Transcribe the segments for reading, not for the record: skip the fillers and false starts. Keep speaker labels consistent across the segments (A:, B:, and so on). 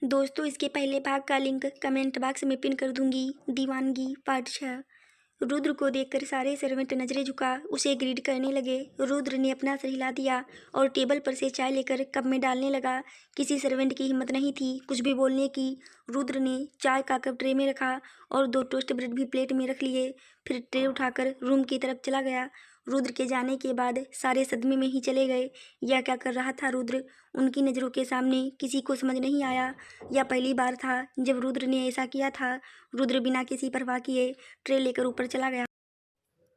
A: दोस्तों, इसके पहले भाग का लिंक कमेंट बॉक्स में पिन कर दूंगी। दीवानगी पार्ट 6। रुद्र को देखकर सारे सर्वेंट नजरें झुका उसे ग्रीड करने लगे। रुद्र ने अपना सिर हिला दिया और टेबल पर से चाय लेकर कप में डालने लगा। किसी सर्वेंट की हिम्मत नहीं थी कुछ भी बोलने की। रुद्र ने चाय का कप ट्रे में रखा और 2 टोस्ट ब्रेड भी प्लेट में रख लिए। फिर ट्रे उठाकर रूम की तरफ चला गया। रुद्र के जाने के बाद सारे सदमे में ही चले गए। यह क्या कर रहा था रुद्र? उनकी नज़रों के सामने किसी को समझ नहीं आया। यह पहली बार था जब रुद्र ने ऐसा किया था। रुद्र बिना किसी परवाह किए ट्रे लेकर ऊपर चला गया।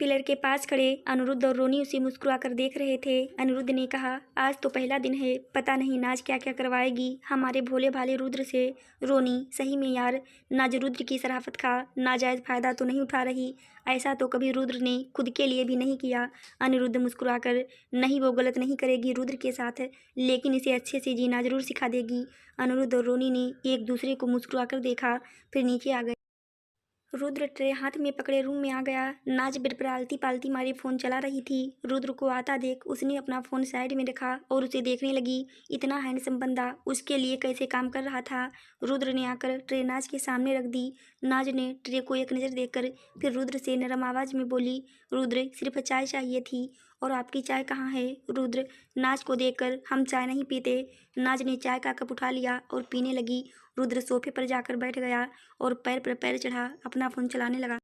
A: पिलर के पास खड़े अनिरुद्ध और रोनी उसे मुस्कुराकर देख रहे थे। अनिरुद्ध ने कहा, आज तो पहला दिन है, पता नहीं नाज क्या क्या करवाएगी हमारे भोले भाले रुद्र से। रोनी, सही में यार, नाज रुद्र की शराफत का नाजायज़ फ़ायदा तो नहीं उठा रही। ऐसा तो कभी रुद्र ने खुद के लिए भी नहीं किया। अनिरुद्ध मुस्कुराकर, नहीं वो गलत नहीं करेगी रुद्र के साथ, लेकिन इसे अच्छे से जीना जरूर सिखा देगी। अनिरुद्ध और रोनी ने एक दूसरे को मुस्कुराकर देखा, फिर नीचे आ गए। रुद्र ट्रे हाथ में पकड़े रूम में आ गया। नाज बेड पर आलती पालती मारी फ़ोन चला रही थी। रुद्र को आता देख उसने अपना फ़ोन साइड में रखा और उसे देखने लगी। इतना हैंडसम बंदा उसके लिए कैसे काम कर रहा था। रुद्र ने आकर ट्रे नाज के सामने रख दी। नाज ने ट्रे को एक नज़र देखकर फिर रुद्र से नरम आवाज़ में बोली, रुद्र, सिर्फ चाय चाहिए थी और आपकी चाय कहाँ है? रुद्र, नाज को देखकर, हम चाय नहीं पीते। नाज ने चाय का कप उठा लिया और पीने लगी। रुद्र सोफे पर जाकर बैठ गया और पैर पर पैर चढ़ा अपना फ़ोन चलाने लगा।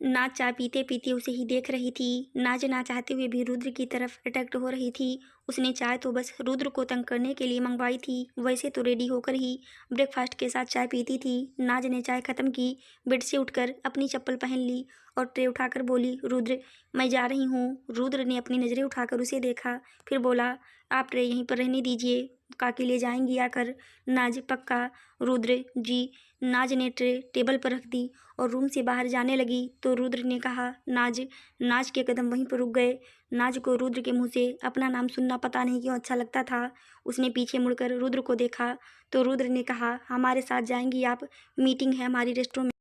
A: नाज चाय पीते पीते उसे ही देख रही थी। नाज ना चाहते हुए भी रुद्र की तरफ अट्रैक्ट हो रही थी। उसने चाय तो बस रुद्र को तंग करने के लिए मंगवाई थी, वैसे तो रेडी होकर ही ब्रेकफास्ट के साथ चाय पीती थी। नाज ने चाय खत्म की, बेड से उठकर अपनी चप्पल पहन ली और ट्रे उठाकर बोली, रुद्र, मैं जा रही हूँ। रुद्र ने अपनी नज़रें उठाकर उसे देखा, फिर बोला, आप ट्रे यहीं पर रहने दीजिए, काकी ले जाएंगी आकर। नाज, पक्का? रुद्र, जी। नाज ने ट्रे टेबल पर रख दी और रूम से बाहर जाने लगी तो रुद्र ने कहा, नाज। नाज के कदम वहीं पर रुक गए। नाज को रुद्र के मुंह से अपना नाम सुनना पता नहीं क्यों अच्छा लगता था। उसने पीछे मुड़कर रुद्र को देखा तो रुद्र ने कहा, हमारे साथ जाएंगी आप? मीटिंग है हमारी रेस्टोरेंट में,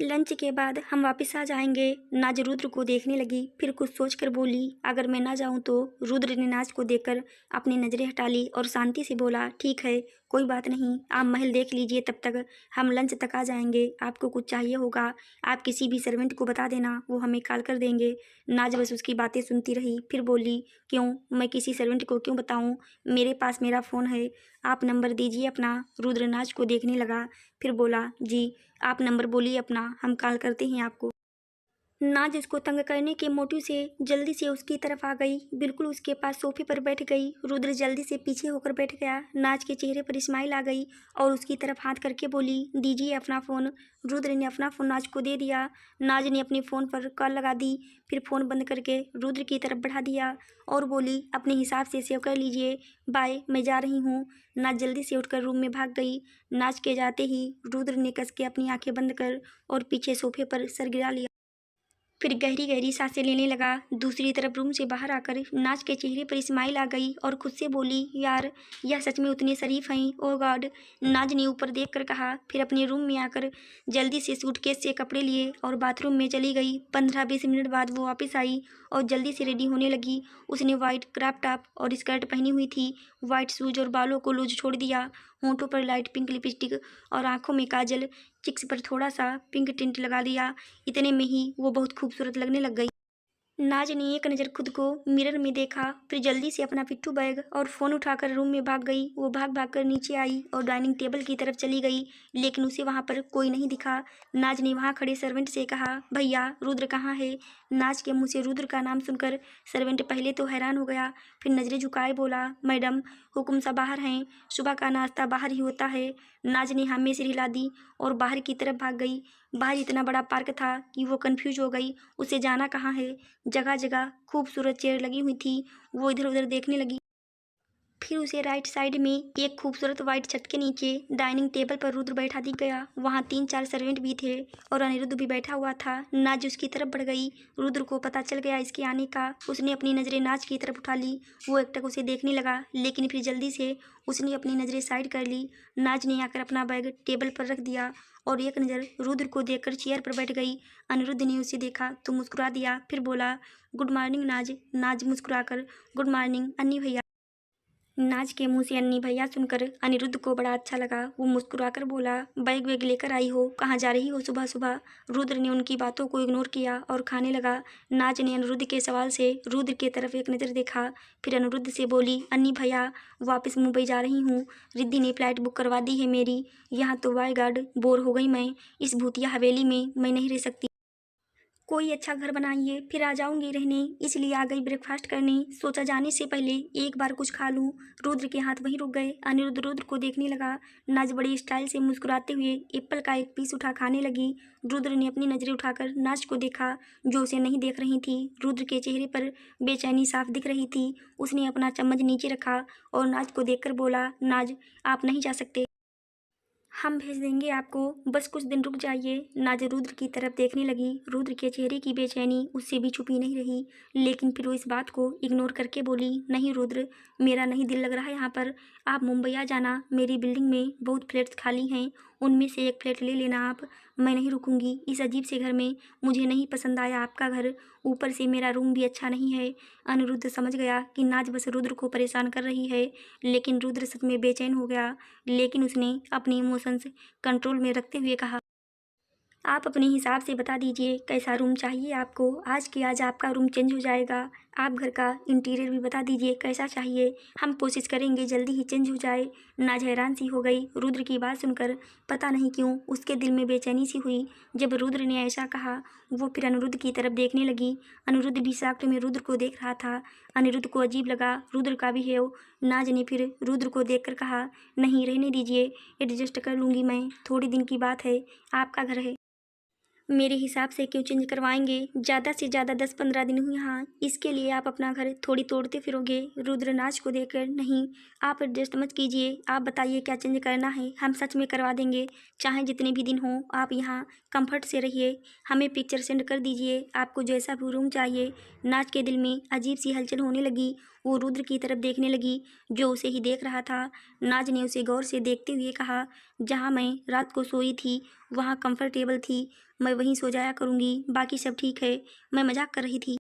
A: लंच के बाद हम वापस आ जाएंगे। नाज रुद्र को देखने लगी, फिर कुछ सोचकर बोली, अगर मैं ना जाऊं तो? रुद्र ने नाज को देखकर अपनी नज़रें हटा ली और शांति से बोला, ठीक है, कोई बात नहीं, आप महल देख लीजिए, तब तक हम लंच तक आ जाएंगे। आपको कुछ चाहिए होगा आप किसी भी सर्वेंट को बता देना, वो हमें कॉल कर देंगे। नाज बस उसकी बातें सुनती रही, फिर बोली, क्यों, मैं किसी सर्वेंट को क्यों बताऊँ? मेरे पास मेरा फ़ोन है, आप नंबर दीजिए अपना। रुद्र नाज को देखने लगा, फिर बोला, जी, आप नंबर बोलिए अपना, हम कॉल करते हैं आपको। नाज उसको तंग करने के मोटिव से जल्दी से उसकी तरफ आ गई, बिल्कुल उसके पास सोफे पर बैठ गई। रुद्र जल्दी से पीछे होकर बैठ गया। नाज के चेहरे पर स्माइल आ गई और उसकी तरफ हाथ करके बोली, दीजिए अपना फ़ोन। रुद्र ने अपना फ़ोन नाज को दे दिया। नाज ने अपने फ़ोन पर कॉल लगा दी, फिर फ़ोन बंद करके रुद्र की तरफ बढ़ा दिया और बोली, अपने हिसाब से सेव कर लीजिए, बाय, मैं जा रही हूँ। नाज जल्दी से उठकर रूम में भाग गई। नाज के जाते ही रुद्र ने कस के अपनी आंखें बंद कर और पीछे सोफे पर सर गिरा लिया, फिर गहरी गहरी सांसें लेने लगा। दूसरी तरफ रूम से बाहर आकर नाज के चेहरे पर स्माइल आ गई और खुद से बोली, यार, यह सच में उतने शरीफ हैं, ओ गॉड। नाज ने ऊपर देखकर कहा, फिर अपने रूम में आकर जल्दी से सूटकेस से कपड़े लिए और बाथरूम में चली गई। 15-20 मिनट बाद वो वापस आई और जल्दी से रेडी होने लगी। उसने वाइट क्रॉप टॉप और स्कर्ट पहनी हुई थी, वाइट शूज और बालों को लूज छोड़ दिया, होंठों पर लाइट पिंक लिपस्टिक और आंखों में काजल, चिक्स पर थोड़ा सा पिंक टिंट लगा दिया। इतने में ही वो बहुत खूबसूरत लगने लग गई। नाज ने एक नज़र खुद को मिरर में देखा, फिर जल्दी से अपना पिट्ठू बैग और फ़ोन उठाकर रूम में भाग गई। वो भाग भाग कर नीचे आई और डाइनिंग टेबल की तरफ चली गई, लेकिन उसे वहाँ पर कोई नहीं दिखा। नाज ने वहाँ खड़े सर्वेंट से कहा, भैया, रुद्र कहाँ है? नाज के मुँह से रुद्र का नाम सुनकर सर्वेंट पहले तो हैरान हो गया, फिर नज़रें झुकाए बोला, मैडम, हुकुम सा बाहर हैं, सुबह का नाश्ता बाहर ही होता है। नाज ने हामी सिर हिला दी और बाहर की तरफ भाग गई। बाहर इतना बड़ा पार्क था कि वो कन्फ्यूज हो गई, उसे जाना कहाँ है। जगह जगह खूबसूरत चेयर लगी हुई थी। वो इधर उधर देखने लगी, फिर उसे राइट साइड में एक खूबसूरत वाइट छत के नीचे डाइनिंग टेबल पर रुद्र बैठा दिख गया। वहाँ 3-4 सर्वेंट भी थे और अनिरुद्ध भी बैठा हुआ था। नाज उसकी तरफ बढ़ गई। रुद्र को पता चल गया इसके आने का। उसने अपनी नज़रें नाज की तरफ उठा ली। वो एकटक उसे देखने लगा, लेकिन फिर जल्दी से उसने अपनी नज़रें साइड कर ली। नाज ने आकर अपना बैग टेबल पर रख दिया और एक नज़र रुद्र को देखकर चेयर पर बैठ गई। अनिरुद्ध ने उसे देखा तो मुस्कुरा दिया, फिर बोला, गुड मॉर्निंग नाज। नाज मुस्कुराकर, गुड मॉर्निंग अन्नी भैया। नाज के मुंह से अन्नी भैया सुनकर अनिरुद्ध को बड़ा अच्छा लगा। वो मुस्कुराकर बोला, बैग वैग लेकर आई हो, कहाँ जा रही हो सुबह सुबह? रुद्र ने उनकी बातों को इग्नोर किया और खाने लगा। नाज ने अनिरुद्ध के सवाल से रुद्र की तरफ एक नज़र देखा, फिर अनिरुद्ध से बोली, अन्नी भैया वापस मुंबई जा रही हूँ। रिद्धि ने फ्लाइट बुक करवा दी है मेरी। यहाँ तो वाई गार्ड बोर हो गई मैं। इस भूतिया हवेली में मैं नहीं रह सकती। कोई अच्छा घर बनाइए, फिर आ जाऊंगी रहने, इसलिए आ गई ब्रेकफास्ट करने। सोचा जाने से पहले एक बार कुछ खा लूं। रुद्र के हाथ वहीं रुक गए। अनिरुद्ध रुद्र को देखने लगा। नाज बड़ी स्टाइल से मुस्कुराते हुए एप्पल का एक पीस उठा खाने लगी। रुद्र ने अपनी नज़रें उठाकर नाज को देखा, जो उसे नहीं देख रही थी। रुद्र के चेहरे पर बेचैनी साफ दिख रही थी। उसने अपना चम्मच नीचे रखा और नाज को देखकर बोला, नाज आप नहीं जा सकते, हम भेज देंगे आपको, बस कुछ दिन रुक जाइए। नाज रुद्र की तरफ देखने लगी। रुद्र के चेहरे की बेचैनी उससे भी छुपी नहीं रही, लेकिन फिर वो इस बात को इग्नोर करके बोली, नहीं रुद्र, मेरा नहीं दिल लग रहा है यहाँ पर। आप मुंबई आ जाना, मेरी बिल्डिंग में बहुत फ्लैट्स खाली हैं, उनमें से एक फ्लैट ले लेना आप। मैं नहीं रुकूंगी इस अजीब से घर में। मुझे नहीं पसंद आया आपका घर, ऊपर से मेरा रूम भी अच्छा नहीं है। अनिरुद्ध समझ गया कि नाज बस रुद्र को परेशान कर रही है, लेकिन रुद्र सच में बेचैन हो गया। लेकिन उसने अपने इमोशंस कंट्रोल में रखते हुए कहा, आप अपने हिसाब से बता दीजिए कैसा रूम चाहिए आपको। आज के आज आपका रूम चेंज हो जाएगा। आप घर का इंटीरियर भी बता दीजिए कैसा चाहिए, हम कोशिश करेंगे जल्दी ही चेंज हो जाए। नाज हैरान सी हो गई रुद्र की बात सुनकर। पता नहीं क्यों उसके दिल में बेचैनी सी हुई जब रुद्र ने ऐसा कहा। वो फिर अनिरुद्ध की तरफ देखने लगी। अनिरुद्ध भी शॉक्ड में रुद्र को देख रहा था। अनिरुद्ध को अजीब लगा रुद्र का भी है। नाज ने फिर रुद्र को देखकर कहा, नहीं रहने दीजिए, एडजस्ट कर लूँगी मैं, थोड़ी दिन की बात है, आपका घर है, मेरे हिसाब से क्यों चेंज करवाएंगे? ज़्यादा से ज़्यादा 10-15 दिन हुए यहाँ, इसके लिए आप अपना घर थोड़ी तोड़ते फिरोगे? रुद्र नाज को देखकर, नहीं आप एडजस्ट मत कीजिए, आप बताइए क्या चेंज करना है, हम सच में करवा देंगे। चाहे जितने भी दिन हों आप यहाँ कंफर्ट से रहिए। हमें पिक्चर सेंड कर दीजिए आपको जैसा भी रूम चाहिए। नाज के दिल में अजीब सी हलचल होने लगी। वो रुद्र की तरफ देखने लगी जो उसे ही देख रहा था। नाज ने उसे गौर से देखते हुए कहा, जहाँ मैं रात को सोई थी वहाँ कंफर्टेबल थी, मैं वहीं सो जाया करूँगी, बाकी सब ठीक है, मैं मजाक कर रही थी।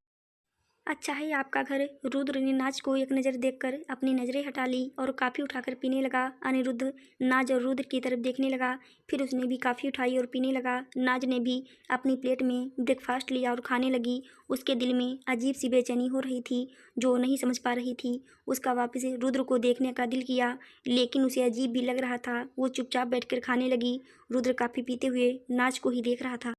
A: अच्छा है आपका घर। रुद्र ने नाज को एक नज़र देखकर अपनी नज़रें हटा ली और कॉफ़ी उठाकर पीने लगा। अनिरुद्ध नाज और रुद्र की तरफ देखने लगा, फिर उसने भी कॉफ़ी उठाई और पीने लगा। नाज ने भी अपनी प्लेट में ब्रेकफास्ट लिया और खाने लगी। उसके दिल में अजीब सी बेचैनी हो रही थी जो नहीं समझ पा रही थी। उसका वापस रुद्र को देखने का दिल किया, लेकिन उसे अजीब भी लग रहा था। वो चुपचाप बैठकर खाने लगी। रुद्र कॉफ़ी पीते हुए नाज को ही देख रहा था।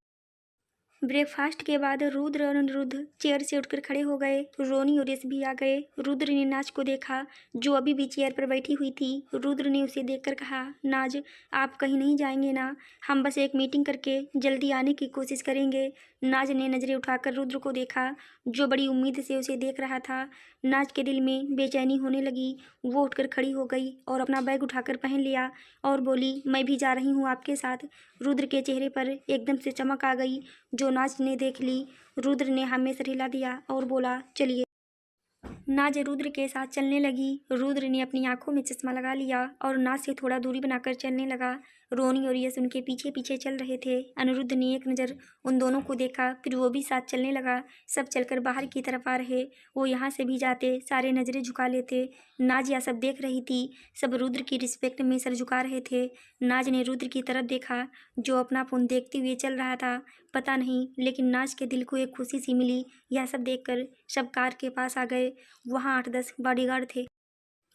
A: ब्रेकफास्ट के बाद रुद्र और अनिरुद्ध चेयर से उठकर खड़े हो गए। रोनी और यश भी आ गए। रुद्र ने नाज को देखा जो अभी भी चेयर पर बैठी हुई थी। रुद्र ने उसे देखकर कहा, नाज आप कहीं नहीं जाएंगे ना? हम बस एक मीटिंग करके जल्दी आने की कोशिश करेंगे। नाज ने नज़रें उठाकर रुद्र को देखा जो बड़ी उम्मीद से उसे देख रहा था। नाज के दिल में बेचैनी होने लगी। वो उठकर खड़ी हो गई और अपना बैग उठाकर पहन लिया और बोली, मैं भी जा रही हूँ आपके साथ। रुद्र के चेहरे पर एकदम से चमक आ गई जो नाज ने देख ली। रुद्र ने हमें सर हिला दिया और बोला, चलिए। नाज रुद्र के साथ चलने लगी। रुद्र ने अपनी आंखों में चश्मा लगा लिया और नाज से थोड़ा दूरी बनाकर चलने लगा। रोनी और यश उनके पीछे पीछे चल रहे थे। अनिरुद्ध ने एक नज़र उन दोनों को देखा, फिर वो भी साथ चलने लगा। सब चलकर बाहर की तरफ आ रहे। वो यहाँ से भी जाते, सारे नज़रें झुका लेते। नाज यह सब देख रही थी। सब रुद्र की रिस्पेक्ट में सर झुका रहे थे। नाज ने रुद्र की तरफ देखा जो अपना फ़ोन देखते हुए चल रहा था। पता नहीं, लेकिन नाज के दिल को एक खुशी सी मिली। यह सब देखकर सब कार के पास आ गए। वहाँ 8-10 बॉडीगार्ड थे।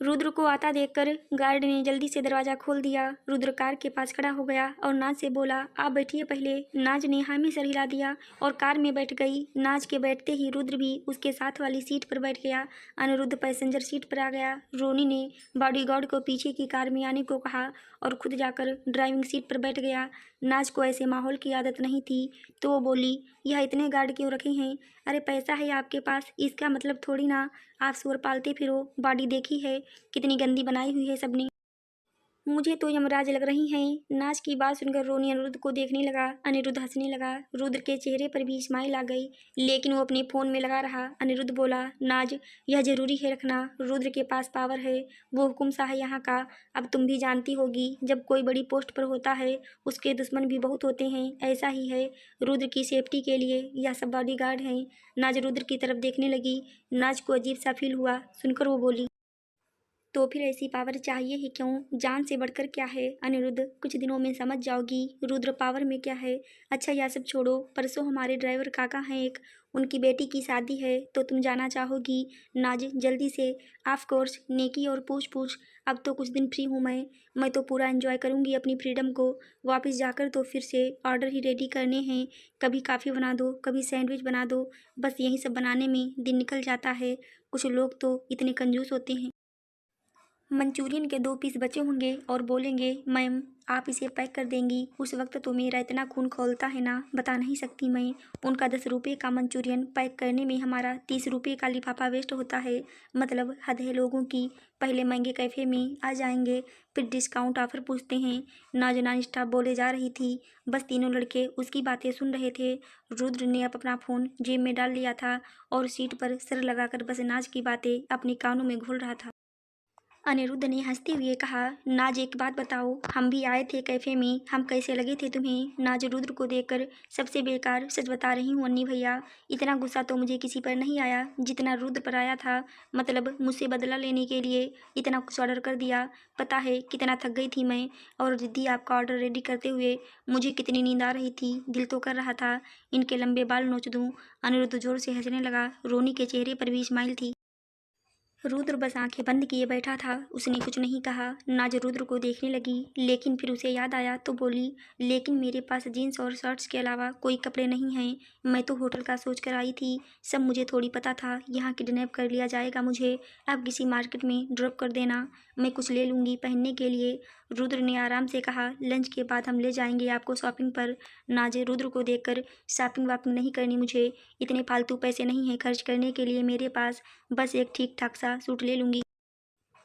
A: रुद्र को आता देखकर गार्ड ने जल्दी से दरवाज़ा खोल दिया। रुद्र कार के पास खड़ा हो गया और नाज से बोला, आप बैठिए पहले। नाज ने हामी सर हिला दिया और कार में बैठ गई। नाज के बैठते ही रुद्र भी उसके साथ वाली सीट पर बैठ गया। अनिरुद्ध पैसेंजर सीट पर आ गया। रोनी ने बॉडीगार्ड को पीछे की कार में आने को कहा और खुद जाकर ड्राइविंग सीट पर बैठ गया। नाज को ऐसे माहौल की आदत नहीं थी, तो वो बोली, यह इतने गार्ड क्यों रखे हैं? अरे पैसा है आपके पास, इसका मतलब थोड़ी ना आप सुअर पालते फिरो। बॉडी देखी है कितनी गंदी बनाई हुई है सबने, मुझे तो यमराज लग रही हैं। नाज की बात सुनकर रोनी अनिरुद्ध को देखने लगा। अनिरुद्ध हंसने लगा। रुद्र के चेहरे पर भी स्माइल आ गई, लेकिन वो अपने फ़ोन में लगा रहा। अनिरुद्ध बोला, नाज यह जरूरी है रखना, रुद्र के पास पावर है, वो हुकुम सा है यहाँ का। अब तुम भी जानती होगी जब कोई बड़ी पोस्ट पर होता है उसके दुश्मन भी बहुत होते हैं, ऐसा ही है। रुद्र की सेफ्टी के लिए यह सब बॉडीगार्ड हैं। नाज रुद्र की तरफ देखने लगी। नाज को अजीब सा फील हुआ। सुनकर वो बोली, तो फिर ऐसी पावर चाहिए ही क्यों? जान से बढ़कर क्या है? अनिरुद्ध, कुछ दिनों में समझ जाओगी रुद्र पावर में क्या है। अच्छा यह सब छोड़ो, परसों हमारे ड्राइवर काका हैं एक, उनकी बेटी की शादी है तो तुम जाना चाहोगी? नाज जल्दी से। ऑफ कोर्स नेकी और पूछ पूछ। अब तो कुछ दिन फ्री हूँ मैं तो पूरा एंजॉय करूँगी अपनी फ्रीडम को। वापस जाकर तो फिर से ऑर्डर ही रेडी करने हैं। कभी काफ़ी बना दो, कभी सैंडविच बना दो, बस यही सब बनाने में दिन निकल जाता है। कुछ लोग तो इतने कंजूस होते हैं। मंचूरियन के 2 पीस बचे होंगे और बोलेंगे मैम आप इसे पैक कर देंगी। उस वक्त तो मेरा इतना खून खौलता है ना, बता नहीं सकती मैं। उनका 10 रुपये का मंचूरियन पैक करने में हमारा 30 रुपये का लिफाफा वेस्ट होता है। मतलब हद है लोगों की। पहले महंगे कैफ़े में आ जाएंगे, फिर डिस्काउंट ऑफर पूछते हैं। नॉन स्टॉप बोले जा रही थी। बस तीनों लड़के उसकी बातें सुन रहे थे। रुद्र ने अब अपना फ़ोन जेब में डाल लिया था और सीट पर सर लगाकर बस नाज की बातें अपने कानों में घोल रहा था। अनिरुद्ध ने हंसते हुए कहा, नाज एक बात बताओ, हम भी आए थे कैफ़े में, हम कैसे लगे थे तुम्हें? नाज रुद्र को देखकर, सबसे बेकार सच बता रही हूँ अन्नी भैया, इतना गुस्सा तो मुझे किसी पर नहीं आया जितना रुद्र पर आया था। मतलब मुझसे बदला लेने के लिए इतना कुछ ऑर्डर कर दिया। पता है कितना थक गई थी मैं, और रिद्धि आपका ऑर्डर रेडी करते हुए मुझे कितनी नींद आ रही थी, दिल तो कर रहा था इनके लंबे बाल नोच दूँ। अनिरुद्ध जोर से हंसने लगा, रोनी के चेहरे पर भी स्माइल थी। रुद्र बस आंखें बंद किए बैठा था, उसने कुछ नहीं कहा। नाज रुद्र को देखने लगी, लेकिन फिर उसे याद आया तो बोली, लेकिन मेरे पास जीन्स और शर्ट्स के अलावा कोई कपड़े नहीं हैं। मैं तो होटल का सोच कर आई थी, सब मुझे थोड़ी पता था यहाँ किडनैप कर लिया जाएगा मुझे। अब किसी मार्केट में ड्रॉप कर देना, मैं कुछ ले लूँगी पहनने के लिए। रुद्र ने आराम से कहा, लंच के बाद हम ले जाएंगे आपको शॉपिंग पर। नाज रुद्र को देखकर, शॉपिंग वापिंग नहीं करनी मुझे, इतने फालतू पैसे नहीं हैं खर्च करने के लिए मेरे पास, बस एक ठीक ठाक सा सूट ले लूँगी,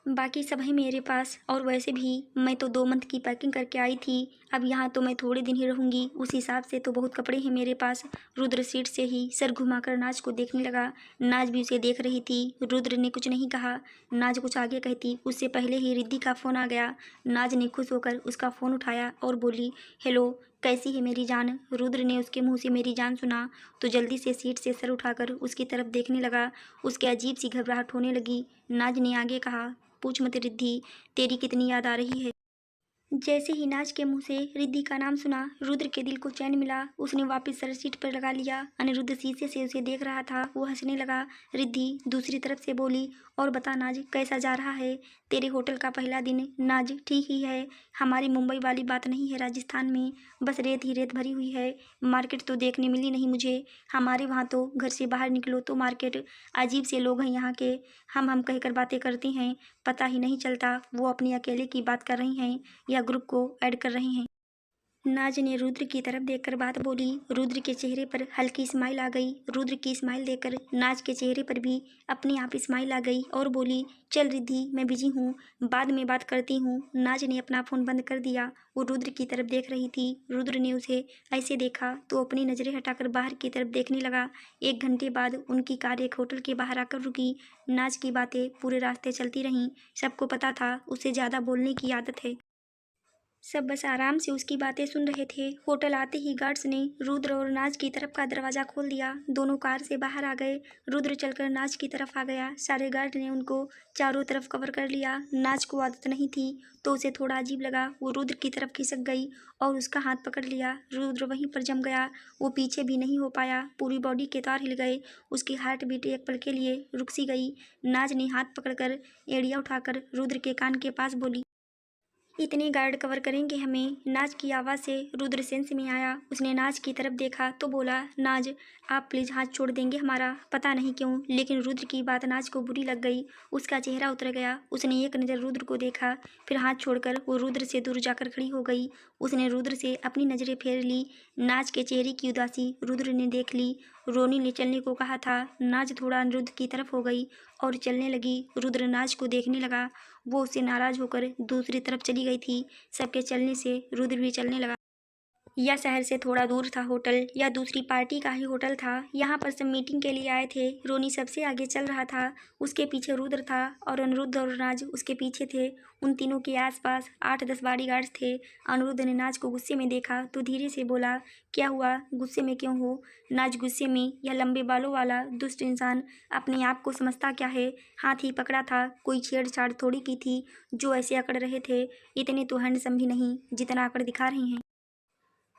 A: बाकी सब है मेरे पास। और वैसे भी मैं तो 2 मंथ की पैकिंग करके आई थी, अब यहाँ तो मैं थोड़े दिन ही रहूँगी, उस हिसाब से तो बहुत कपड़े हैं मेरे पास। रुद्र सीट से ही सर घुमाकर नाज को देखने लगा। नाज भी उसे देख रही थी। रुद्र ने कुछ नहीं कहा। नाज कुछ आगे कहती उससे पहले ही रिद्धि का फ़ोन आ गया। नाज ने खुश होकर उसका फ़ोन उठाया और बोली, हेलो कैसी है मेरी जान? रुद्र ने उसके मुंह से मेरी जान सुना तो जल्दी से सीट से सर उठाकर उसकी तरफ देखने लगा। उसके अजीब सी घबराहट होने लगी। नाज ने आगे कहा, पूछ मत रिद्धि, तेरी कितनी याद आ रही है। जैसे ही नाज के मुंह से रिद्धि का नाम सुना, रुद्र के दिल को चैन मिला। उसने वापस सर सीट पर लगा लिया। अनिरुद्ध शीशे से उसे देख रहा था, वो हंसने लगा। रिद्धि दूसरी तरफ से बोली, और बता नाज कैसा जा रहा है तेरे होटल का पहला दिन? नाज ठीक ही है, हमारी मुंबई वाली बात नहीं है राजस्थान में, बस रेत ही रेत भरी हुई है। मार्केट तो देखने मिली नहीं मुझे, हमारे वहाँ तो घर से बाहर निकलो तो मार्केट, अजीब से लोग हैं यहाँ के, हम कहकर बातें करते हैं, पता ही नहीं चलता वो अपने अकेले की बात कर रही हैं या ग्रुप को ऐड कर रहे हैं। नाज ने रुद्र की तरफ देखकर बात बोली। रुद्र के चेहरे पर हल्की स्माइल आ गई। रुद्र की स्माइल देखकर नाज के चेहरे पर भी अपने आप स्माइल आ गई और बोली, चल रिद्धि मैं बिजी हूँ, बाद में बात करती हूँ। नाज ने अपना फ़ोन बंद कर दिया। वो रुद्र की तरफ देख रही थी। रुद्र ने उसे ऐसे देखा तो अपनी नज़रें हटाकर बाहर की तरफ देखने लगा। 1 घंटे बाद उनकी कार एक होटल के बाहर आकर रुकी। नाज की बातें पूरे रास्ते चलती रहीं। सबको पता था उसे ज़्यादा बोलने की आदत है। सब बस आराम से उसकी बातें सुन रहे थे। होटल आते ही गार्ड्स ने रुद्र और नाज की तरफ का दरवाज़ा खोल दिया। दोनों कार से बाहर आ गए। रुद्र चलकर नाज की तरफ आ गया। सारे गार्ड ने उनको चारों तरफ कवर कर लिया। नाज को आदत नहीं थी तो उसे थोड़ा अजीब लगा। वो रुद्र की तरफ खिसक गई और उसका हाथ पकड़ लिया। रुद्र वहीं पर जम गया। वो पीछे भी नहीं हो पाया। पूरी बॉडी के तार हिल गए। उसकी हार्ट बीट एक पल के लिए रुक सी गई। नाज ने हाथ पकड़कर एड़िया उठाकर रुद्र के कान के पास बोली, इतने गार्ड कवर करेंगे हमें? नाज की आवाज़ से रुद्र सेंस में आया। उसने नाज की तरफ देखा तो बोला, नाज आप प्लीज़ हाथ छोड़ देंगे हमारा? पता नहीं क्यों लेकिन रुद्र की बात नाज को बुरी लग गई। उसका चेहरा उतर गया। उसने एक नज़र रुद्र को देखा, फिर हाथ छोड़कर वो रुद्र से दूर जाकर खड़ी हो गई। उसने रुद्र से अपनी नज़रें फेर ली। नाज के चेहरे की उदासी रुद्र ने देख ली। रोनी ने चलने को कहा था। नाज थोड़ा अनिरुद्ध की तरफ हो गई और चलने लगी। रुद्र नाज को देखने लगा। वो उससे नाराज़ होकर दूसरी तरफ चली गई थी। सबके चलने से रुद्र भी चलने लगा। या शहर से थोड़ा दूर था होटल, या दूसरी पार्टी का ही होटल था। यहाँ पर सब मीटिंग के लिए आए थे। रोनी सबसे आगे चल रहा था, उसके पीछे रुद्र था और अनिरुद्ध और नाज उसके पीछे थे। उन तीनों के आसपास 8-10 बॉडीगार्ड्स थे। अनिरुद्ध ने नाज को गुस्से में देखा तो धीरे से बोला, क्या हुआ, गुस्से में क्यों हो? नाज गुस्से में, यह लंबे बालों वाला दुष्ट इंसान अपने आप को समझता क्या है? हाथ ही पकड़ा था, कोई छेड़छाड़ थोड़ी की थी जो ऐसे अकड़ रहे थे। इतने तो हैंडसम भी नहीं जितना अकड़ दिखा रहे हैं।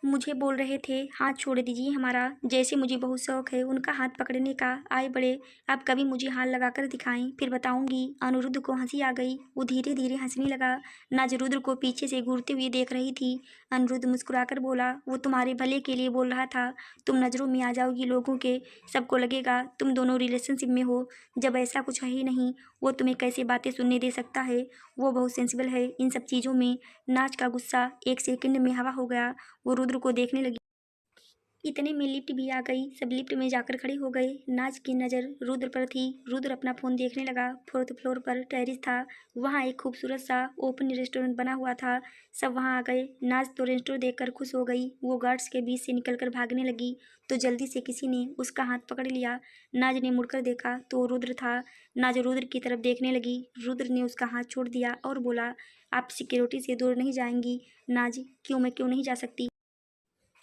A: मुझे बोल रहे थे हाथ छोड़ दीजिए हमारा, जैसे मुझे बहुत शौक है उनका हाथ पकड़ने का। आए बड़े, अब कभी मुझे हाथ लगाकर दिखाएं, फिर बताऊंगी। अनिरुद्ध को हंसी आ गई, वो धीरे धीरे हंसने लगा। नाज रुद्र को पीछे से घूरते हुए देख रही थी। अनिरुद्ध मुस्कुराकर बोला, वो तुम्हारे भले के लिए बोल रहा था। तुम नज़रों में आ जाओगी लोगों के, सबको लगेगा तुम दोनों रिलेशनशिप में हो, जब ऐसा कुछ है ही नहीं। वो तुम्हें कैसे बातें सुनने दे सकता है? वो बहुत सेंसिबल है इन सब चीज़ों में। नाज का गुस्सा एक सेकंड में हवा हो गया। वो रुद्र को देखने लगी। इतने में लिफ्ट भी आ गई। सब लिफ्ट में जाकर खड़े हो गए। नाज की नज़र रुद्र पर थी। रुद्र अपना फ़ोन देखने लगा। 4th फ्लोर पर टेरेस था। वहाँ एक खूबसूरत सा ओपन रेस्टोरेंट बना हुआ था। सब वहाँ आ गए। नाज तो रेस्टोरेंट देखकर खुश हो गई। वो गार्ड्स के बीच से निकलकर भागने लगी तो जल्दी से किसी ने उसका हाथ पकड़ लिया। नाज ने मुड़कर देखा तो वो रुद्र था। नाज रुद्र की तरफ देखने लगी। रुद्र ने उसका हाथ छोड़ दिया और बोला, आप सिक्योरिटी से दूर नहीं जाएंगी? नाज, क्यों, मैं क्यों नहीं जा सकती?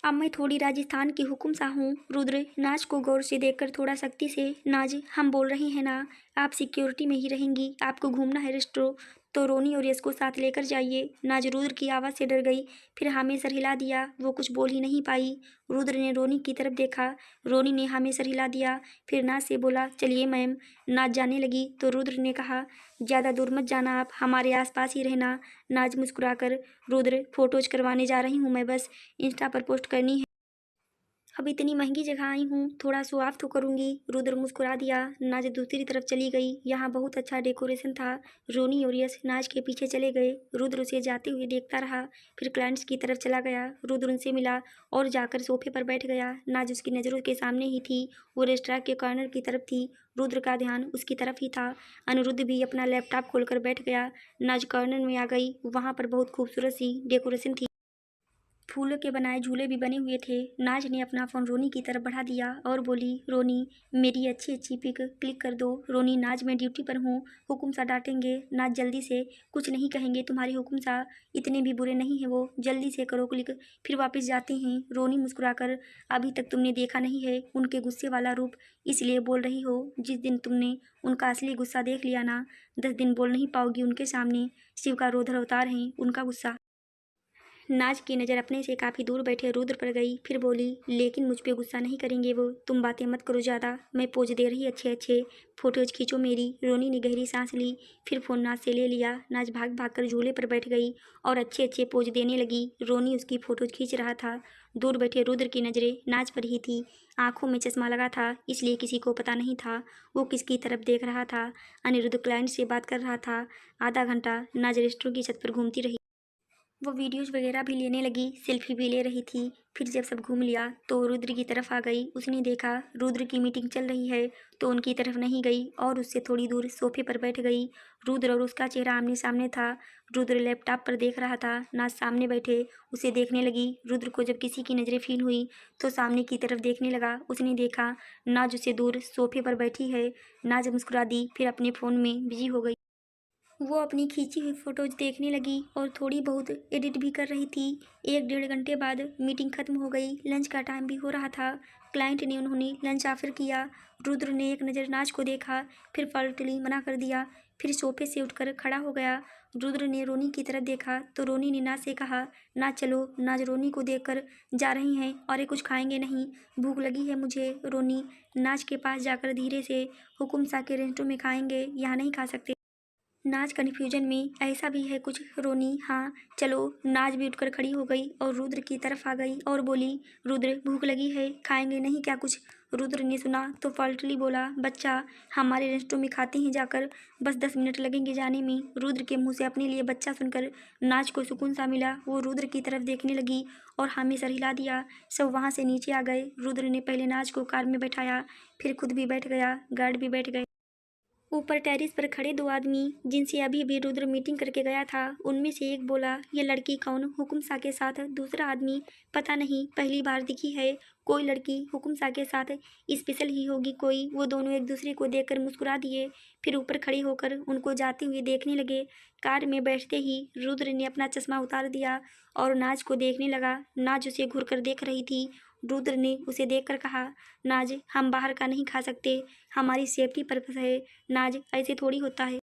A: अब मैं थोड़ी राजस्थान की हुकुम सा हूँ। रुद्र नाज को गौर से देखकर थोड़ा सख्ती से, नाज हम बोल रहे हैं ना, आप सिक्योरिटी में ही रहेंगी, आपको घूमना है रेस्टोरेंट तो रोनी और यश को साथ लेकर जाइए। नाज रुद्र की आवाज़ से डर गई, फिर हामी सर हिला दिया। वो कुछ बोल ही नहीं पाई। रुद्र ने रोनी की तरफ देखा। रोनी ने हामी सर हिला दिया, फिर नाज से बोला, चलिए मैम। नाज जाने लगी तो रुद्र ने कहा, ज़्यादा दूर मत जाना, आप हमारे आसपास ही रहना। नाज मुस्कुराकर, रुद्र फोटोज करवाने जा रही हूँ मैं, बस इंस्टा पर पोस्ट करनी है। अब इतनी महंगी जगह आई हूँ, थोड़ा शो ऑफ तो करूँगी। रुद्र मुस्कुरा दिया। नाज दूसरी तरफ चली गई। यहाँ बहुत अच्छा डेकोरेशन था। रोनी और यश नाज के पीछे चले गए। रुद्र उसे जाते हुए देखता रहा, फिर क्लाइंट्स की तरफ चला गया। रुद्र उनसे मिला और जाकर सोफे पर बैठ गया। नाज उसकी नज़रों के सामने ही थी। वो रेस्टोरेंट के कॉर्नर की तरफ थी। रुद्र का ध्यान उसकी तरफ ही था। अनिरुद्ध भी अपना लैपटॉप खोलकर बैठ गया। नाज कॉर्नर में आ गई। वहाँ पर बहुत खूबसूरत सी डेकोरेशन थी। फूलों के बनाए झूले भी बने हुए थे। नाज ने अपना फ़ोन रोनी की तरफ बढ़ा दिया और बोली, रोनी मेरी अच्छी अच्छी पिक क्लिक कर दो। रोनी, नाज मैं ड्यूटी पर हूँ, हुक्म सा डांटेंगे। नाज जल्दी से, कुछ नहीं कहेंगे तुम्हारे हुक्म सा, इतने भी बुरे नहीं है वो, जल्दी से करो क्लिक, फिर वापस जाते हैं। रोनी मुस्कुराकर, अभी तक तुमने देखा नहीं है उनके गुस्से वाला रूप, इसलिए बोल रही हो। जिस दिन तुमने उनका असली गुस्सा देख लिया ना, 10 दिन बोल नहीं पाओगी उनके सामने। शिव का रौद्र अवतार है उनका गुस्सा। नाज की नज़र अपने से काफ़ी दूर बैठे रुद्र पर गई, फिर बोली, लेकिन मुझ पे गुस्सा नहीं करेंगे वो, तुम बातें मत करो ज़्यादा, मैं पोज दे रही अच्छे अच्छे, फोटोज खींचो मेरी। रोनी ने गहरी सांस ली, फिर फ़ोन नाज से ले लिया। नाज भाग भाग कर झूले पर बैठ गई और अच्छे अच्छे पोज देने लगी। रोनी उसकी फ़ोटोज खींच रहा था। दूर बैठे रुद्र की नज़रें नाज पर ही थी। आंखों में चश्मा लगा था, इसलिए किसी को पता नहीं था वो किसकी तरफ देख रहा था। अनिरुद्ध क्लाइंट से बात कर रहा था। आधा घंटा नाज रेस्टोरेंट की छत पर घूमती रही। वो वीडियोज़ वगैरह भी लेने लगी, सेल्फी भी ले रही थी। फिर जब सब घूम लिया तो रुद्र की तरफ आ गई। उसने देखा रुद्र की मीटिंग चल रही है तो उनकी तरफ नहीं गई और उससे थोड़ी दूर सोफे पर बैठ गई। रुद्र और उसका चेहरा आमने सामने था। रुद्र लैपटॉप पर देख रहा था, नाज सामने बैठे उसे देखने लगी। रुद्र को जब किसी की नज़रें फील हुई तो सामने की तरफ देखने लगा। उसने देखा नाज उससे दूर सोफे पर बैठी है। नाज मुस्कुरा दी, फिर अपने फ़ोन में बिजी हो गई। वो अपनी खींची हुई फ़ोटोज़ देखने लगी और थोड़ी बहुत एडिट भी कर रही थी। 1-1.5 घंटे बाद मीटिंग ख़त्म हो गई। लंच का टाइम भी हो रहा था। क्लाइंट ने उन्होंने लंच ऑफ़र किया। रुद्र ने एक नज़र नाज को देखा, फिर पलटली मना कर दिया, फिर सोफे से उठकर खड़ा हो गया। रुद्र ने रोनी की तरफ देखा तो रोनी ने नाज से कहा, नाज चलो। नाज रोनी को देखकर, जा रही हैं और ये कुछ खाएंगे नहीं, भूख लगी है मुझे। रोनी नाज के पास जाकर धीरे से, हुकुम सा के रेस्टोरेंट में खाएंगे, यहाँ नहीं खा सकते। नाज कन्फ्यूजन में, ऐसा भी है कुछ? रोनी, हाँ चलो। नाज भी उठकर खड़ी हो गई और रुद्र की तरफ आ गई और बोली, रुद्र भूख लगी है, खाएंगे नहीं क्या कुछ? रुद्र ने सुना तो फॉल्टली बोला, बच्चा, हमारे रेस्टोरेंट में खाते हैं जाकर, बस 10 मिनट लगेंगे जाने में। रुद्र के मुंह से अपने लिए बच्चा सुनकर नाज को सुकून सा मिला। वो रुद्र की तरफ देखने लगी और हामी सर हिला दिया। सब वहाँ से नीचे आ गए। रुद्र ने पहले नाज को कार में बैठाया, फिर खुद भी बैठ गया, गार्ड भी बैठ गए। ऊपर टेरिस पर खड़े दो आदमी जिनसे अभी अभी रुद्र मीटिंग करके गया था, उनमें से एक बोला, ये लड़की कौन हुकुम सा के साथ? दूसरा आदमी, पता नहीं, पहली बार दिखी है कोई लड़की हुकुम सा के साथ, स्पेशल ही होगी कोई। वो दोनों एक दूसरे को देखकर मुस्कुरा दिए, फिर ऊपर खड़े होकर उनको जाते हुए देखने लगे। कार में बैठते ही रुद्र ने अपना चश्मा उतार दिया और नाज को देखने लगा। नाज उसे घूर कर देख रही थी। रुद्र ने उसे देखकर कहा, नाज, हम बाहर का नहीं खा सकते, हमारी सेफ्टी पर्पस है। नाज, ऐसे थोड़ी होता है,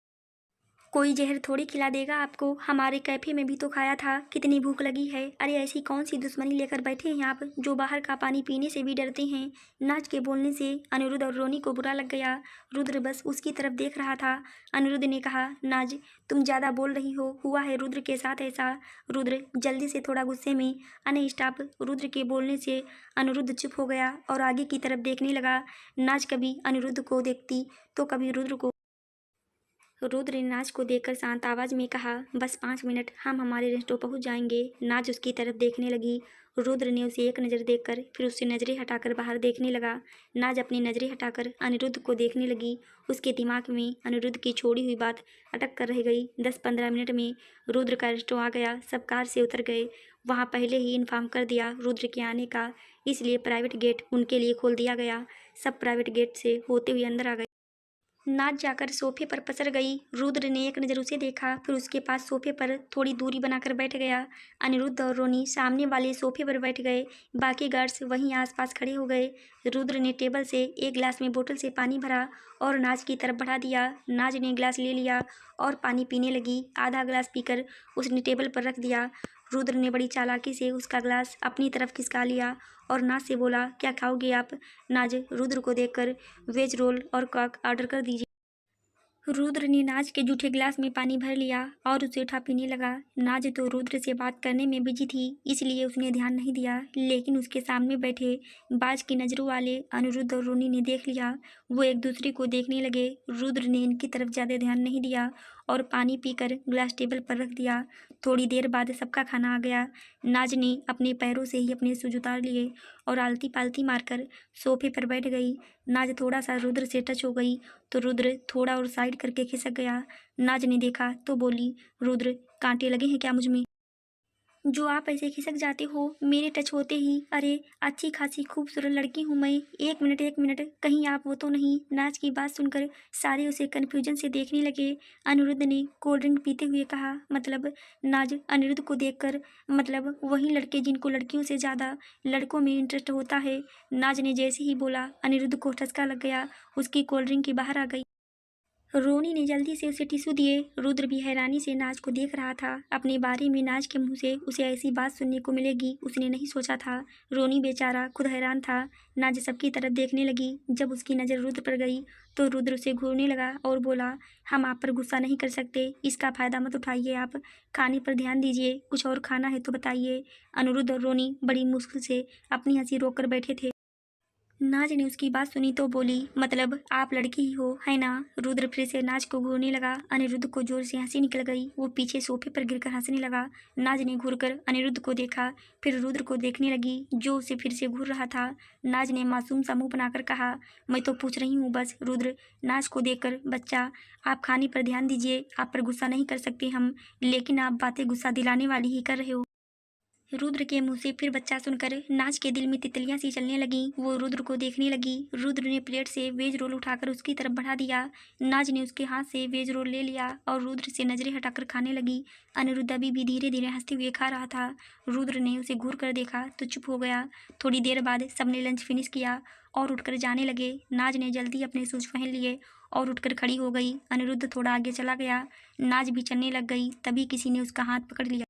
A: कोई जहर थोड़ी खिला देगा आपको, हमारे कैफे में भी तो खाया था, कितनी भूख लगी है। अरे ऐसी कौन सी दुश्मनी लेकर बैठे हैं आप जो बाहर का पानी पीने से भी डरते हैं? नाज के बोलने से अनिरुद्ध और रोनी को बुरा लग गया। रुद्र बस उसकी तरफ देख रहा था। अनिरुद्ध ने कहा, नाज, तुम ज़्यादा बोल रही हो, हुआ है रुद्र के साथ ऐसा। रुद्र जल्दी से थोड़ा गुस्से में, अने स्टॉप। रुद्र के बोलने से अनिरुद्ध चुप हो गया और आगे की तरफ देखने लगा। नाज कभी अनिरुद्ध को देखती तो कभी रुद्र को। रुद्र ने नाज को देखकर शांत आवाज में कहा, बस 5 मिनट, हम हमारे रेस्टोरेंट पहुंच जाएंगे। नाज उसकी तरफ देखने लगी। रुद्र ने उसे एक नज़र देखकर फिर उससे नज़रें हटाकर बाहर देखने लगा। नाज अपनी नज़रें हटाकर अनिरुद्ध को देखने लगी। उसके दिमाग में अनिरुद्ध की छोड़ी हुई बात अटक कर रह गई। 10-15 मिनट में रुद्र का रेस्टोरेंट आ गया। सब कार से उतर गए। वहाँ पहले ही इन्फॉर्म कर दिया रुद्र के आने का, इसलिए प्राइवेट गेट उनके लिए खोल दिया गया। सब प्राइवेट गेट से होते हुए अंदर आ गए। नाच जाकर सोफे पर पसर गई। रुद्र ने एक नज़र उसे देखा, फिर उसके पास सोफे पर थोड़ी दूरी बनाकर बैठ गया। अनिरुद्ध और रोनी सामने वाले सोफे पर बैठ गए। बाकी गार्ड्स वहीं आसपास खड़े हो गए। रुद्र ने टेबल से एक गिलास में बोतल से पानी भरा और नाज की तरफ बढ़ा दिया। नाज ने गिलास ले लिया और पानी पीने लगी। आधा गिलास पीकर उसने टेबल पर रख दिया। रुद्र ने बड़ी चालाकी से उसका गिलास अपनी तरफ खिसका लिया और नाज से बोला, क्या खाओगे आप? नाज रुद्र को देखकर, वेज रोल और कॉक ऑर्डर कर दीजिए। रुद्र ने नाज के जूठे गिलास में पानी भर लिया और उसे उठा पीने लगा। नाज तो रुद्र से बात करने में बिजी थी, इसलिए उसने ध्यान नहीं दिया, लेकिन उसके सामने बैठे बाज की नज़रों वाले अनिरुद्ध और रोनी ने देख लिया। वो एक दूसरे को देखने लगे। रुद्र ने इनकी तरफ ज़्यादा ध्यान नहीं दिया और पानी पीकर गिलास टेबल पर रख दिया। थोड़ी देर बाद सबका खाना आ गया। नाज ने अपने पैरों से ही अपने शूज उतार लिए और आलती पालती मारकर सोफे पर बैठ गई। नाज थोड़ा सा रुद्र से टच हो गई तो रुद्र थोड़ा और साइड करके खिसक गया। नाज ने देखा तो बोली, रुद्र, कांटे लगे हैं क्या मुझ में, जो आप ऐसे खिसक जाते हो मेरे टच होते ही? अरे अच्छी खासी खूबसूरत लड़की हूँ मैं, एक मिनट, कहीं आप वो तो नहीं? नाज की बात सुनकर सारे उसे कन्फ्यूजन से देखने लगे। अनिरुद्ध ने कोल्ड ड्रिंक पीते हुए कहा, मतलब? नाज अनिरुद्ध को देखकर, मतलब वही लड़के जिनको लड़कियों से ज़्यादा लड़कों में इंटरेस्ट होता है। नाज ने जैसे ही बोला, अनिरुद्ध को ठसका लग गया। उसकी कोल्ड ड्रिंक की बाहर आ गई। रोनी ने जल्दी से उसे टिश्यू दिए। रुद्र भी हैरानी से नाज को देख रहा था। अपने बारे में नाज के मुंह से उसे ऐसी बात सुनने को मिलेगी उसने नहीं सोचा था। रोनी बेचारा खुद हैरान था। नाज सबकी तरफ देखने लगी। जब उसकी नज़र रुद्र पर गई तो रुद्र उसे घूरने लगा और बोला, हम आप पर गुस्सा नहीं कर सकते, इसका फ़ायदा मत उठाइए, आप खाने पर ध्यान दीजिए, कुछ और खाना है तो बताइए। अनिरुद्ध और रोनी बड़ी मुश्किल से अपनी हंसी रोक कर बैठे थे। नाज ने उसकी बात सुनी तो बोली, मतलब आप लड़की ही हो, है ना? रुद्र फिर से नाज को घूरने लगा। अनिरुद्ध को जोर से हंसी निकल गई। वो पीछे सोफे पर गिरकर हंसने लगा। नाज ने घूरकर अनिरुद्ध को देखा, फिर रुद्र को देखने लगी जो उसे फिर से घूर रहा था। नाज ने मासूम सा मुंह बनाकर कहा, मैं तो पूछ रही हूँ बस। रुद्र नाज को देखकर, बच्चा, आप खाने पर ध्यान दीजिए, आप पर गुस्सा नहीं कर सकते हम, लेकिन आप बातें गुस्सा दिलाने वाली ही कर रहे हो। रुद्र के मुंह से फिर बच्चा सुनकर नाज के दिल में तितलियां सी चलने लगीं। वो रुद्र को देखने लगी। रुद्र ने प्लेट से वेज रोल उठाकर उसकी तरफ बढ़ा दिया। नाज ने उसके हाथ से वेज रोल ले लिया और रुद्र से नजरें हटाकर खाने लगी। अनिरुद्ध अभी भी धीरे धीरे हंसते हुए खा रहा था। रुद्र ने उसे घूर कर देखा तो चुप हो गया। थोड़ी देर बाद सबने लंच फिनिश किया और उठकर जाने लगे। नाज ने जल्दी अपने शूज पहन लिए और उठकर खड़ी हो गई। अनिरुद्ध थोड़ा आगे चला गया। नाज भी चलने लग गई। तभी किसी ने उसका हाथ पकड़ लिया।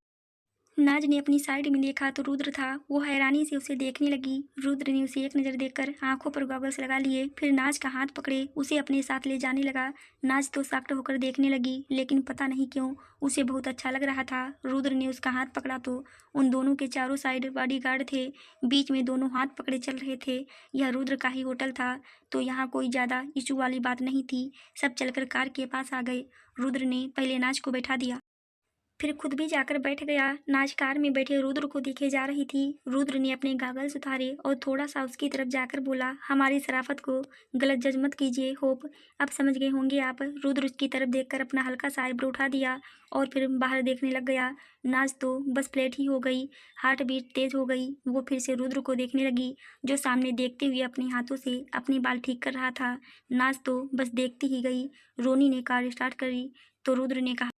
A: नाज ने अपनी साइड में देखा तो रुद्र था। वो हैरानी से उसे देखने लगी। रुद्र ने उसे एक नज़र देखकर आंखों पर गॉगल्स लगा लिए, फिर नाज का हाथ पकड़े उसे अपने साथ ले जाने लगा। नाज तो शॉक्ड होकर देखने लगी, लेकिन पता नहीं क्यों उसे बहुत अच्छा लग रहा था। रुद्र ने उसका हाथ पकड़ा तो उन दोनों के चारों साइड बॉडीगार्ड थे। बीच में दोनों हाथ पकड़े चल रहे थे। यह रुद्र का ही होटल था तो यहाँ कोई ज़्यादा इशू वाली बात नहीं थी। सब चलकर कार के पास आ गए। रुद्र ने पहले नाज को बैठा दिया। फिर खुद भी जाकर बैठ गया। नाज कार में बैठे रुद्र को देखे जा रही थी। रुद्र ने अपने गॉगल्स उतारे और थोड़ा सा उसकी तरफ जाकर बोला, हमारी शराफत को गलत जज मत कीजिए। होप अब समझ गए होंगे आप। रुद्र उसकी तरफ देखकर अपना हल्का सा आईब्रो उठा दिया और फिर बाहर देखने लग गया। नाज तो बस फ्लैट ही हो गई, हार्ट बीट तेज हो गई। वो फिर से रुद्र को देखने लगी, जो सामने देखते हुए अपने हाथों से अपने बाल ठीक कर रहा था। नाज तो बस देखती ही गई। रोनी ने कार स्टार्ट करी तो रुद्र ने कहा,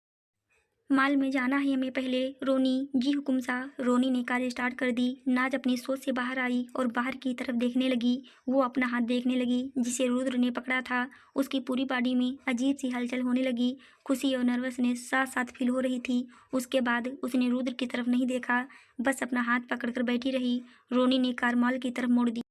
A: माल में जाना है हमें पहले। रोनी, जी हुकुम सा। रोनी ने कार स्टार्ट कर दी। नाज अपनी सोच से बाहर आई और बाहर की तरफ देखने लगी। वो अपना हाथ देखने लगी जिसे रुद्र ने पकड़ा था। उसकी पूरी बॉडी में अजीब सी हलचल होने लगी। खुशी और नर्वसनेस साथ साथ फील हो रही थी। उसके बाद उसने रुद्र की तरफ नहीं देखा, बस अपना हाथ पकड़कर बैठी रही। रोनी ने कार मॉल की तरफ मोड़ दी।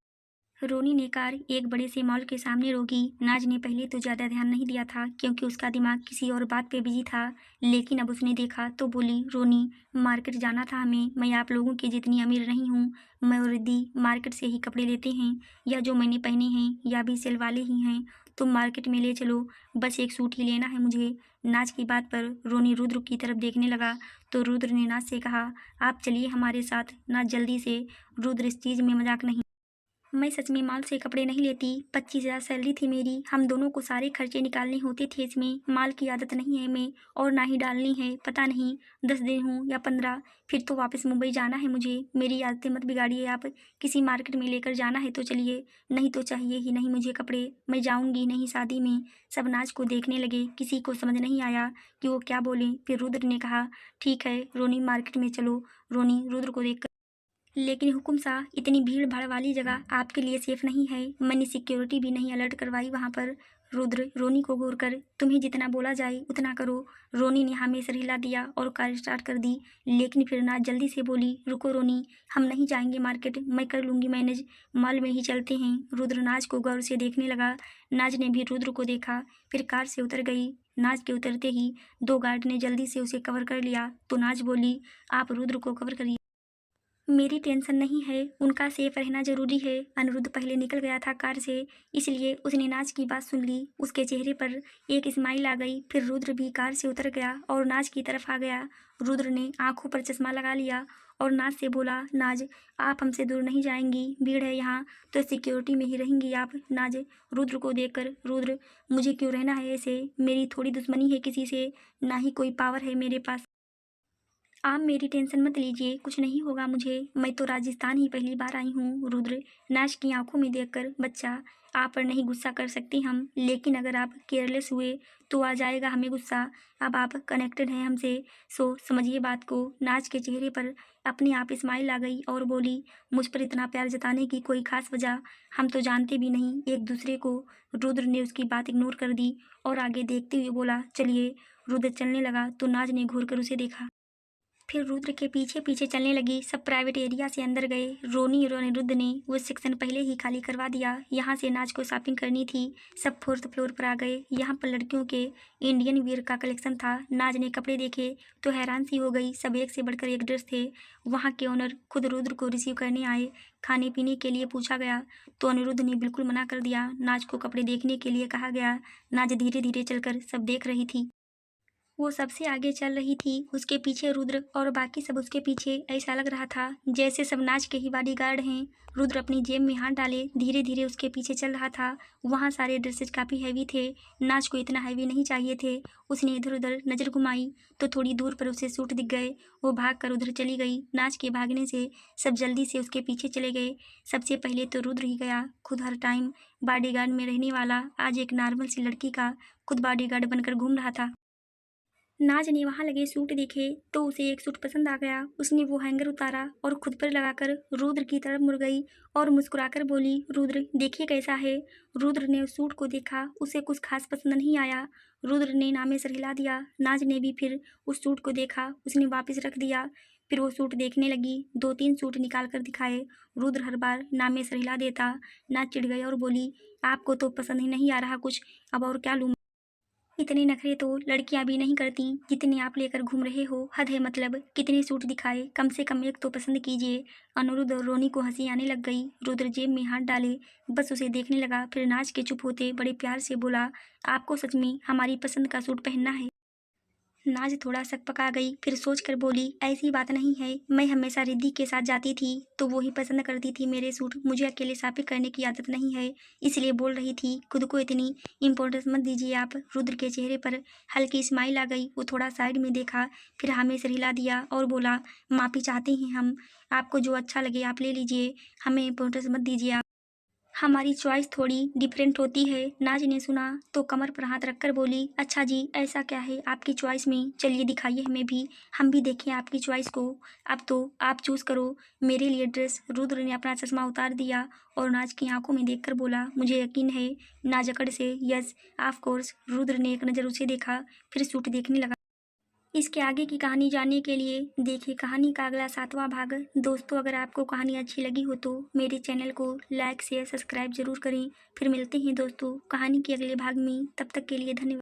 A: रोनी ने कार एक बड़े से मॉल के सामने रोकी। नाज ने पहले तो ज़्यादा ध्यान नहीं दिया था क्योंकि उसका दिमाग किसी और बात पे बिजी था, लेकिन अब उसने देखा तो बोली, रोनी, मार्केट जाना था हमें। मैं आप लोगों की जितनी अमीर नहीं हूँ। मैं और रिद्धि मार्केट से ही कपड़े लेते हैं, या जो मैंने पहने हैं या भी सेल वाले ही हैं। तुम मार्केट में ले चलो, बस एक सूट ही लेना है मुझे। नाज की बात पर रोनी रुद्र की तरफ देखने लगा तो रुद्र ने नाज से कहा, आप चलिए हमारे साथ। नाज जल्दी से, रुद्र इस चीज़ में मजाक नहीं, मैं सच में माल से कपड़े नहीं लेती। 25,000 सैलरी थी मेरी, हम दोनों को सारे खर्चे निकालने होते थे इसमें। माल की आदत नहीं है मैं, और ना ही डालनी है। पता नहीं 10 दिन हूँ या 15, फिर तो वापस मुंबई जाना है मुझे। मेरी आदतें मत बिगाड़िए आप। किसी मार्केट में लेकर जाना है तो चलिए, नहीं तो चाहिए ही नहीं मुझे कपड़े। मैं जाऊँगी नहीं शादी में। सब नाच को देखने लगे, किसी को समझ नहीं आया कि वो क्या बोले। फिर रुद्र ने कहा, ठीक है रोनी, मार्केट में चलो। रोनी रुद्र को देख, लेकिन हुकुम सा, इतनी भीड़ भाड़ वाली जगह आपके लिए सेफ नहीं है। मैंने सिक्योरिटी भी नहीं अलर्ट करवाई वहाँ पर। रुद्र रोनी को घूर कर, तुम्हें जितना बोला जाए उतना करो। रोनी ने हमें सर हिला दिया और कार स्टार्ट कर दी, लेकिन फिर नाज जल्दी से बोली, रुको रोनी, हम नहीं जाएंगे मार्केट, मैं कर लूँगी मैनेज। मॉल में ही चलते हैं। रुद्र नाज को गौर से देखने लगा। नाज ने भी रुद्र को देखा, फिर कार से उतर गई। नाज के उतरते ही दो गार्ड ने जल्दी से उसे कवर कर लिया तो नाज बोली, आप रुद्र को कवर करिए, मेरी टेंशन नहीं है, उनका सेफ रहना जरूरी है। अनिरुद्ध पहले निकल गया था कार से, इसलिए उसने नाज की बात सुन ली। उसके चेहरे पर एक स्माइल आ गई। फिर रुद्र भी कार से उतर गया और नाज की तरफ आ गया। रुद्र ने आंखों पर चश्मा लगा लिया और नाज से बोला, नाज, आप हमसे दूर नहीं जाएंगी, भीड़ है यहाँ तो सिक्योरिटी में ही रहेंगी आप। नाज रुद्र को देखकर, रुद्र, मुझे क्यों रहना है ऐसे? मेरी थोड़ी दुश्मनी है किसी से, ना ही कोई पावर है मेरे पास। आप मेरी टेंशन मत लीजिए, कुछ नहीं होगा मुझे। मैं तो राजस्थान ही पहली बार आई हूँ। रुद्र नाश की आंखों में देखकर, बच्चा, आप पर नहीं गुस्सा कर सकते हम, लेकिन अगर आप केयरलेस हुए तो आ जाएगा हमें गुस्सा। अब आप कनेक्टेड हैं हमसे, सो समझिए बात को। नाज के चेहरे पर अपने आप स्माइल आ गई और बोली, मुझ पर इतना प्यार जताने की कोई खास वजह? हम तो जानते भी नहीं एक दूसरे को। रुद्र ने उसकी बात इग्नोर कर दी और आगे देखते हुए बोला, चलिए। रुद्र चलने लगा तो नाज ने घूर कर उसे देखा, फिर रुद्र के पीछे पीछे चलने लगी। सब प्राइवेट एरिया से अंदर गए। रोनी और अनिरुद्ध ने वो सेक्शन पहले ही खाली करवा दिया। यहाँ से नाज को शॉपिंग करनी थी। सब फोर्थ फ्लोर पर आ गए। यहाँ पर लड़कियों के इंडियन वियर का कलेक्शन था। नाज ने कपड़े देखे तो हैरान सी हो गई, सब एक से बढ़कर एक ड्रेस थे। वहाँ के ओनर खुद रुद्र को रिसीव करने आए। खाने पीने के लिए पूछा गया तो अनिरुद्ध ने बिल्कुल मना कर दिया। नाज को कपड़े देखने के लिए कहा गया। नाज धीरे धीरे चलकर सब देख रही थी। वो सबसे आगे चल रही थी, उसके पीछे रुद्र और बाकी सब उसके पीछे। ऐसा लग रहा था जैसे सब नाच के ही बॉडीगार्ड हैं। रुद्र अपनी जेब में हाथ डाले धीरे धीरे उसके पीछे चल रहा था। वहाँ सारे ड्रेसेस काफ़ी हैवी थे। नाच को इतना हैवी नहीं चाहिए थे। उसने इधर उधर नज़र घुमाई तो थोड़ी दूर पर उसे सूट दिख गए। वो भाग कर उधर चली गई। नाच के भागने से सब जल्दी से उसके पीछे चले गए। सबसे पहले तो रुद्र ही गया। खुद हर टाइम बॉडीगार्ड में रहने वाला आज एक नॉर्मल सी लड़की का खुद बॉडीगार्ड बनकर घूम रहा था। नाज ने वहाँ लगे सूट देखे तो उसे एक सूट पसंद आ गया। उसने वो हैंगर उतारा और खुद पर लगाकर रुद्र की तरफ मुड़ गई और मुस्कुराकर बोली, रुद्र देखिए कैसा है। रुद्र ने उस सूट को देखा, उसे कुछ खास पसंद नहीं आया। रुद्र ने नामे सर हिला दिया। नाज ने भी फिर उस सूट को देखा, उसने वापस रख दिया। फिर वो सूट देखने लगी, 2-3 सूट निकाल कर दिखाए। रुद्र हर बार नामे सर हिला देता। नाज चिढ़ गई और बोली, आपको तो पसंद ही नहीं आ रहा कुछ, अब और क्या लूँ? इतने नखरे तो लड़कियां भी नहीं करती जितने आप लेकर घूम रहे हो। हद है, मतलब कितने सूट दिखाए, कम से कम एक तो पसंद कीजिए। अनिरुद्ध और रोनी को हंसी आने लग गई। रुद्र जेब में हाथ डाले बस उसे देखने लगा। फिर नाच के चुप होते बड़े प्यार से बोला, आपको सच में हमारी पसंद का सूट पहनना है? नाज थोड़ा सकपका गई, फिर सोच कर बोली, ऐसी बात नहीं है, मैं हमेशा रिद्धि के साथ जाती थी तो वो ही पसंद करती थी मेरे सूट, मुझे अकेले शॉपिंग करने की आदत नहीं है, इसलिए बोल रही थी। खुद को इतनी इम्पोर्टेंस मत दीजिए आप। रुद्र के चेहरे पर हल्की स्माइल आ गई। वो थोड़ा साइड में देखा, फिर हमें सिर हिला दिया और बोला, माफ़ी चाहते हैं हम, आपको जो अच्छा लगे आप ले लीजिए, हमें इम्पोर्टेंस मत दीजिए आप, हमारी चॉइस थोड़ी डिफरेंट होती है। नाज ने सुना तो कमर पर हाथ रखकर बोली, अच्छा जी, ऐसा क्या है आपकी चॉइस में, चलिए दिखाइए हमें भी, हम भी देखें आपकी चॉइस को। अब तो आप चूज करो मेरे लिए ड्रेस। रुद्र ने अपना चश्मा उतार दिया और नाज की आंखों में देखकर बोला, मुझे यकीन है। नाज अकड़ से, यस ऑफ कोर्स। रुद्र ने एक नज़र उसे देखा, फिर सूट देखने लगा। इसके आगे की कहानी जानने के लिए देखिए कहानी का अगला 7वां भाग। दोस्तों, अगर आपको कहानी अच्छी लगी हो तो मेरे चैनल को लाइक शेयर सब्सक्राइब जरूर करें। फिर मिलते हैं दोस्तों कहानी के अगले भाग में, तब तक के लिए धन्यवाद।